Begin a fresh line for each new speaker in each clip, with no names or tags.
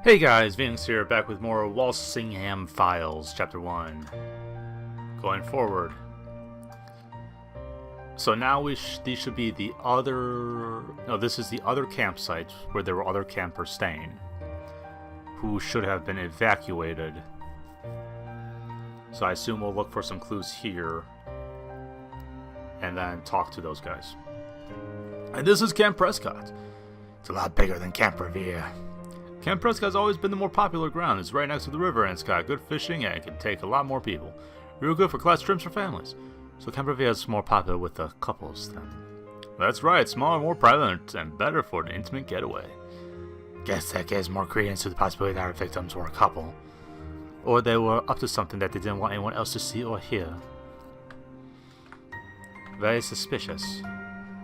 Hey guys, Venixk here, back with more Walsingham Files, Chapter 1. Going forward. So now these should be the other... No, this is the other campsite where there were other campers staying, who should have been evacuated. So I assume we'll look for some clues here, and then talk to those guys. And this is Camp Prescott. It's a lot bigger than Camp Revere. Camp Prescott's always been the more popular ground. It's right next to the river and it's got good fishing and it can take a lot more people. Real good for class trips for families. So Camp Revere is more popular with the couples then. That's right, smaller, more private, and better for an intimate getaway. Guess that gives more credence to the possibility that our victims were a couple. Or they were up to something that they didn't want anyone else to see or hear. Very suspicious.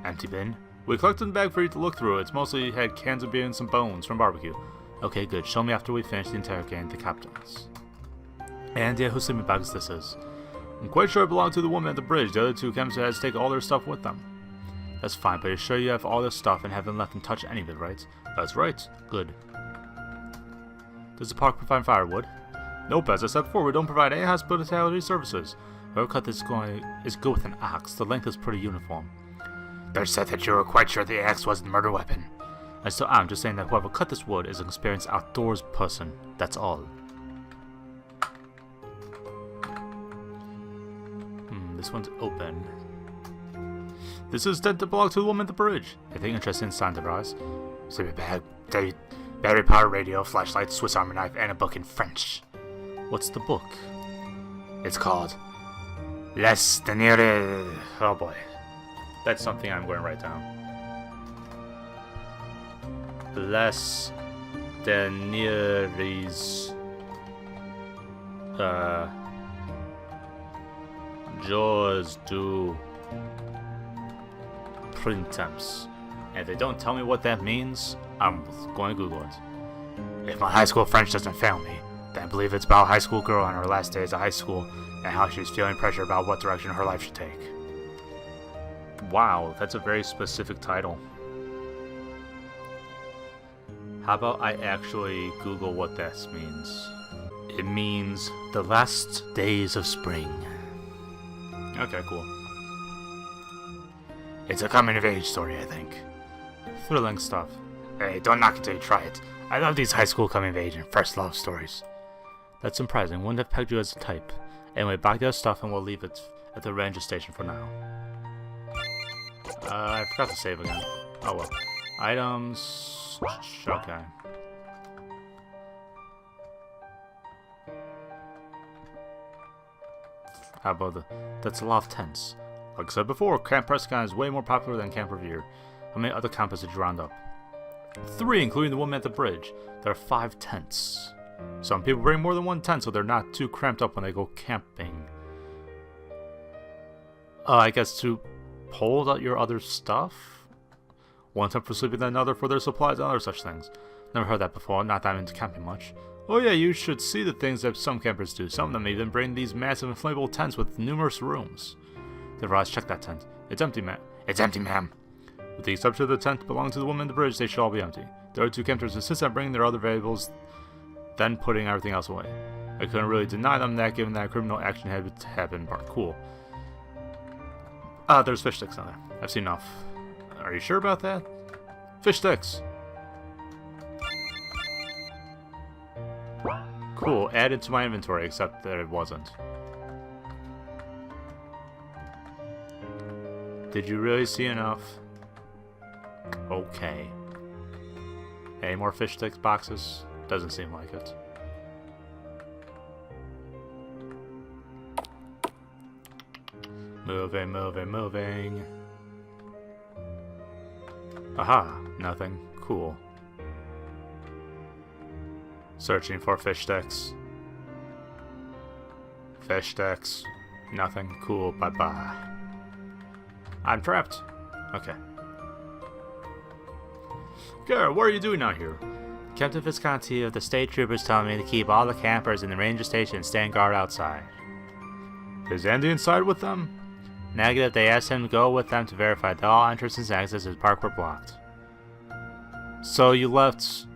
Empty bin. We collected the bag for you to look through. It's mostly had cans of beer and some bones from barbecue. Okay, good. Show me after we finish the interrogating the captains. Any idea whose sleeping bags this is? I'm quite sure it belonged to the woman at the bridge. The other two campers had to take all their stuff with them. That's fine, but you're sure you have all their stuff and haven't let them touch any of it, right? That's right. Good. Does the park provide firewood? Nope, as I said before, we don't provide any hospitality services. Whoever cut this is good with an axe. The length is pretty uniform. They said that you were quite sure the axe wasn't a murder weapon. I still am, just saying that whoever cut this wood is an experienced outdoors person. That's all. This one's open. This is tent that belonged to the woman at the bridge. Anything interesting inside the bras? Sleeping bag, battery power radio, flashlight, Swiss Army knife, and a book in French. What's the book? It's called Les Deniers. Oh boy. That's something I'm going to write down. Les Deniers. Jours du Printemps. And if they don't tell me what that means, I'm going to Google it. If my high school French doesn't fail me, then I believe it's about a high school girl on her last days of high school and how she's feeling pressure about what direction her life should take. Wow, that's a very specific title. How about I actually Google what this means? It means the last days of spring. Okay, cool. It's a coming-of-age story, I think. Thrilling stuff. Hey, don't knock it till you try it. I love these high school coming-of-age and first love stories. That's surprising. Wouldn't have pegged you as a type. Anyway, back to our stuff and we'll leave it at the ranger station for now. I forgot to save again. Oh well. Items... Okay. How about that's a lot of tents. Like I said before, Camp Prescott is way more popular than Camp Revere. How many other campers did you round up? 3, including the woman at the bridge. There are 5 tents. Some people bring more than one tent so they're not too cramped up when they go camping. I guess to hold out your other stuff? One tent for sleeping, then another for their supplies and other such things. Never heard that before, not that I'm into camping much. Oh yeah, you should see the things that some campers do. Some of them even bring these massive inflatable tents with numerous rooms. Deveras, check that tent. It's empty, ma'am. It's empty, ma'am. With the exception of the tent belonging to the woman at the bridge, they should all be empty. The other 2 campers insist on bringing their other valuables, then putting everything else away. I couldn't really deny them that, given that criminal action had happened. Cool. There's fish sticks on there. I've seen enough. Are you sure about that? Fish sticks! Cool, added to my inventory, except that it wasn't. Did you really see enough? Okay. Any more fish sticks boxes? Doesn't seem like it. Moving, moving, moving. Aha, nothing. Cool. Searching for fish sticks. Fish sticks. Nothing. Cool. Bye-bye. I'm trapped. Okay. Garrett, what are you doing out here? Captain Visconti of the state troopers telling me to keep all the campers in the ranger station and stand guard outside. Is Andy inside with them? Negative, they asked him to go with them to verify that all entrances and exits to the park were blocked. So you left...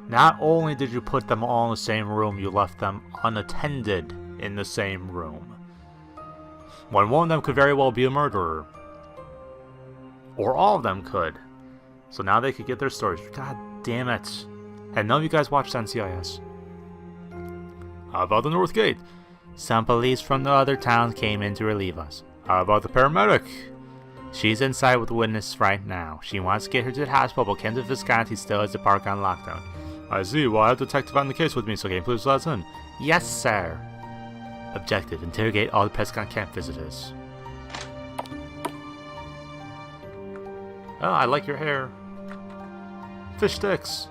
Not only did you put them all in the same room, you left them unattended in the same room. When one of them could very well be a murderer. Or all of them could. So now they could get their stories. God damn it. And none of you guys watched NCIS. How about the North Gate? Some police from the other towns came in to relieve us. How about the paramedic? She's inside with the witness right now. She wants to get her to the hospital, but Kent Visconti still has the park on lockdown. I see. Well, I have a detective on the case with me, so can you please let us in? Yes, sir. Objective. Interrogate all the Prescott camp visitors. Oh, I like your hair. Fish sticks.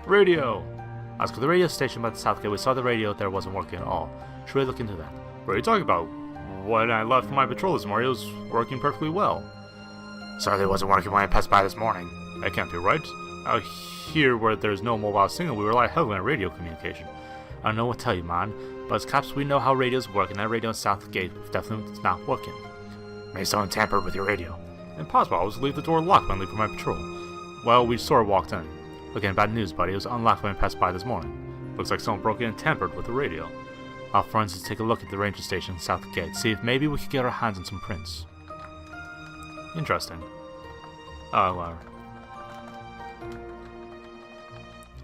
Radio. I was at the radio station by the South Gate. We saw the radio there wasn't working at all. Should we look into that? What are you talking about? When I left for my patrol this morning, it was working perfectly well. Sorry, it wasn't working when I passed by this morning. That can't be right. Out here where there's no mobile signal, we rely heavily on radio communication. I don't know what to tell you, man, but as cops we know how radios work, and that radio in South Gate definitely is not working. Maybe someone tampered with your radio. Impossible, I was leave the door locked when I leave for my patrol. Well, we sort of walked in. Again, bad news, buddy. It was unlocked when I passed by this morning. Looks like someone broke in and tampered with the radio. Our friends to take a look at the ranger station South Gate, see if maybe we could get our hands on some prints. Interesting. Oh, well.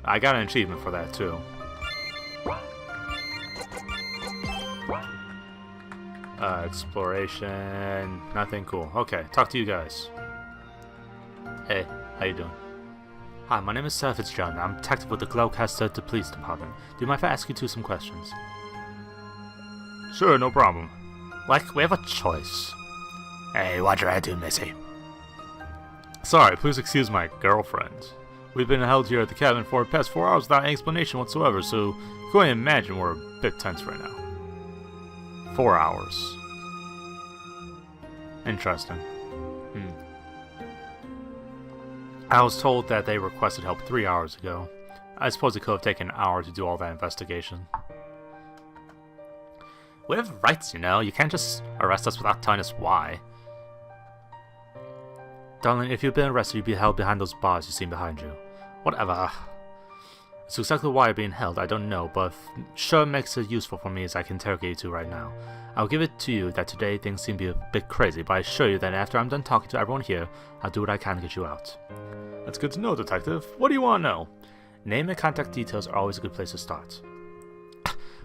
I got an achievement for that, too. Exploration... Nothing cool. Okay, talk to you guys. Hey, how you doing? Hi, my name is Sir Fitzgerald. I'm a detective with the Gloucester Police Department. Do you mind if I ask you some questions? Sure, no problem. Like, we have a choice. Hey, what's your attitude, Missy? Sorry, please excuse my girlfriend. We've been held here at the cabin for the past 4 hours without any explanation whatsoever, so go ahead and imagine we're a bit tense right now. 4 hours. Interesting. I was told that they requested help 3 hours ago. I suppose it could have taken an hour to do all that investigation. We have rights, you know. You can't just arrest us without telling us why. Darling, if you've been arrested, you'd be held behind those bars you see behind you. Whatever. So exactly why you're being held, I don't know, but sure makes it useful for me as I can interrogate you two right now. I'll give it to you that today things seem to be a bit crazy, but I assure you that after I'm done talking to everyone here, I'll do what I can to get you out. That's good to know, Detective. What do you want to know? Name and contact details are always a good place to start.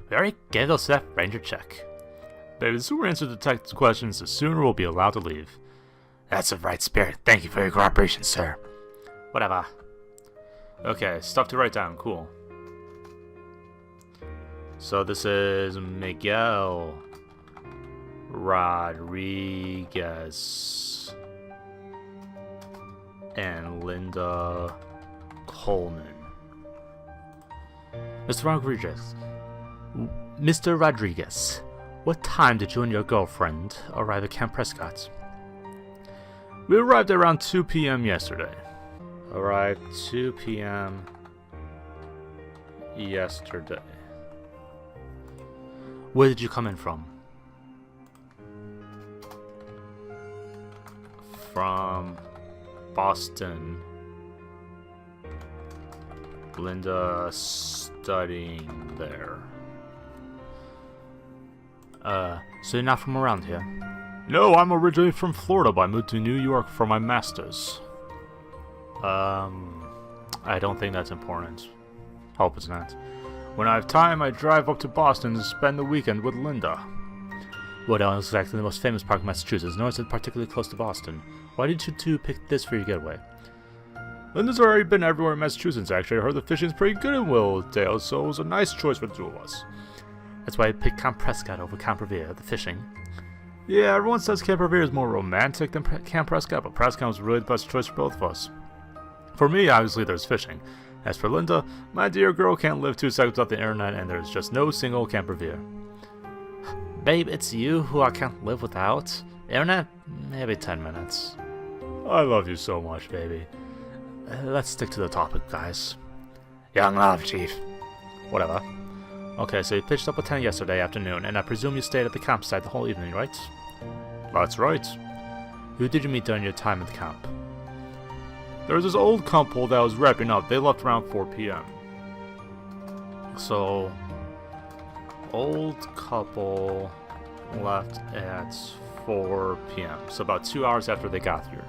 We already gave those to that ranger check. Baby, the sooner we answer the detective's questions, the sooner we'll be allowed to leave. That's the right spirit. Thank you for your cooperation, sir. Whatever. Okay, stuff to write down. Cool. So this is Miguel Rodriguez and Linda Coleman. Mr. Rodriguez, what time did you and your girlfriend arrive at Camp Prescott? We arrived around 2 p.m. yesterday. Arrived 2 p.m. yesterday. Where did you come in from? From Boston. Linda studying there. So you're not from around here? No, I'm originally from Florida, but I moved to New York for my master's. I don't think that's important. Hope it's not. When I have time, I drive up to Boston to spend the weekend with Linda. Woodell is exactly the most famous park in Massachusetts, nor is it particularly close to Boston. Why did you two pick this for your getaway? Linda's already been everywhere in Massachusetts, actually. I heard the fishing's pretty good in Willowdale, so it was a nice choice for the two of us. That's why I picked Camp Prescott over Camp Revere, the fishing. Yeah, everyone says Camp Revere is more romantic than Camp Prescott, but Prescott was really the best choice for both of us. For me, obviously, there's fishing. As for Linda, my dear girl can't live 2 seconds without the internet, and there's just no single Camp Revere. Babe, it's you who I can't live without. Internet? Maybe 10 minutes. I love you so much, baby. Let's stick to the topic, guys. Young love, Chief. Whatever. Okay, so you pitched up a tent yesterday afternoon, and I presume you stayed at the campsite the whole evening, right? That's right. Who did you meet during your time at the camp? There was this old couple that was wrapping up. They left around 4 p.m. So, old couple left at 4 p.m. So about 2 hours after they got here.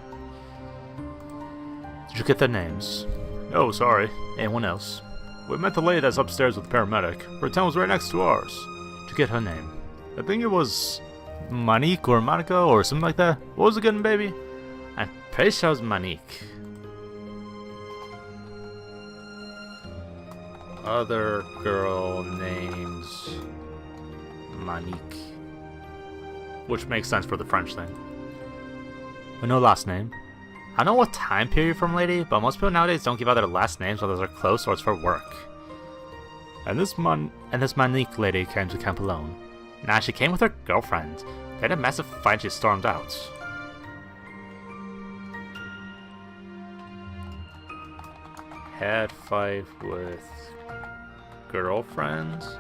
Did you get their names? Oh, sorry. Anyone else? We met the lady that's upstairs with the paramedic. Her tent was right next to ours. Did you get her name? I think it was Monique or Monica or something like that. What was it again, baby? I'm pretty sure it was Monique. Other girl names Monique. Which makes sense for the French thing. But no last name. I don't know what time period from lady, but most people nowadays don't give out their last names whether they're close or it's for work. And this Monique lady came to camp alone. Nah, she came with her girlfriend. They had a massive fight and she stormed out. Had fight with girlfriends?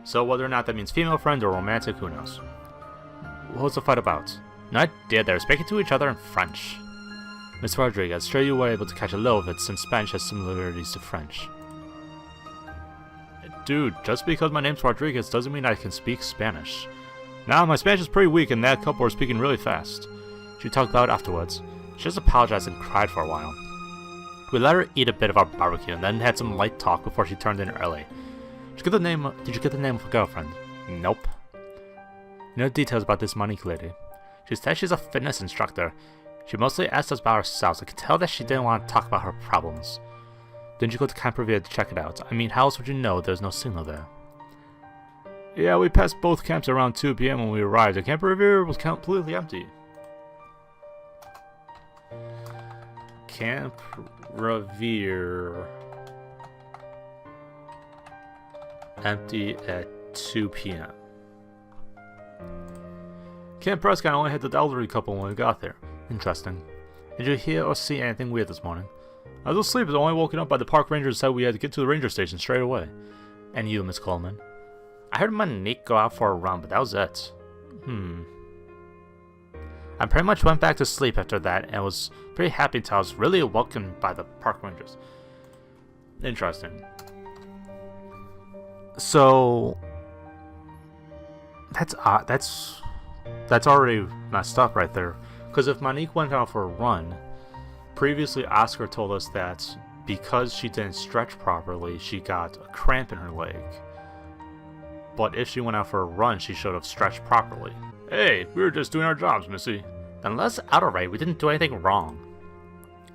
So whether or not that means female friend or romantic, who knows. What was the fight about? No idea, they were speaking to each other in French. Miss Rodriguez, sure you were able to catch a little of it since Spanish has similarities to French. Dude, just because my name's Rodriguez doesn't mean I can speak Spanish. Now, my Spanish is pretty weak and that couple were speaking really fast. She talked about it afterwards. She just apologized and cried for a while. We let her eat a bit of our barbecue and then had some light talk before she turned in early. Did you get the name of her girlfriend? Nope. No details about this Monique lady. She said she's a fitness instructor. She mostly asked us about ourselves. I could tell that she didn't want to talk about her problems. Didn't you go to Camp Revere to check it out? I mean, how else would you know there's no signal there? Yeah, we passed both camps around 2 p.m. when we arrived. The Camp Revere was completely empty. Camp Revere empty at 2 p.m. Camp Prescott only had the elderly couple when we got there. Interesting. Did you hear or see anything weird this morning? I was asleep, but only woken up by the park ranger said we had to get to the ranger station straight away. And you, Miss Coleman? I heard Monique go out for a run, but that was it. I pretty much went back to sleep after that and was pretty happy until I was really awoken by the park rangers. Interesting. So that's odd. That's already messed up right there. Because if Monique went out for a run, previously Oscar told us that because she didn't stretch properly, she got a cramp in her leg. But if she went out for a run, she should have stretched properly. Hey, we were just doing our jobs, Missy. Then let's outright, we didn't do anything wrong.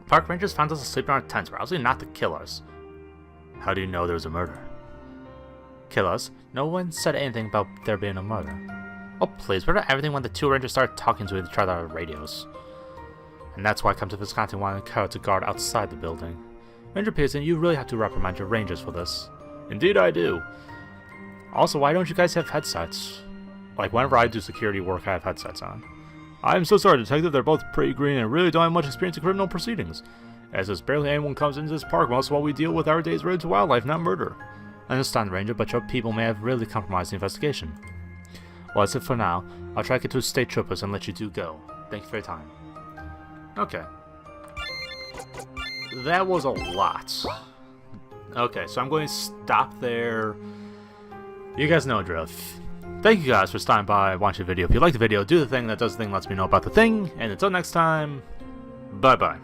Park rangers found us asleep in our tents. We're obviously not the killers. How do you know there was a murder? Kill us? No one said anything about there being a murder. Oh please, where did everything when the two rangers started talking to each other on radios? And that's why I come to Wisconsin wanting Carol to guard outside the building. Ranger Pearson, you really have to reprimand your rangers for this. Indeed I do. Also, why don't you guys have headsets? Like whenever I do security work, I have headsets on. I am so sorry, Detective, they're both pretty green and really don't have much experience in criminal proceedings. As there's barely anyone comes into this park, most of what we deal with our days related to wildlife, not murder. I understand, Ranger, but your people may have really compromised the investigation. Well, that's it for now. I'll try to get to state troopers and let you two go. Thank you for your time. Okay. That was a lot. Okay, so I'm going to stop there. You guys know drill. Thank you guys for stopping by and watching the video. If you like the video, do the thing that does the thing, lets me know about the thing. And until next time, bye-bye.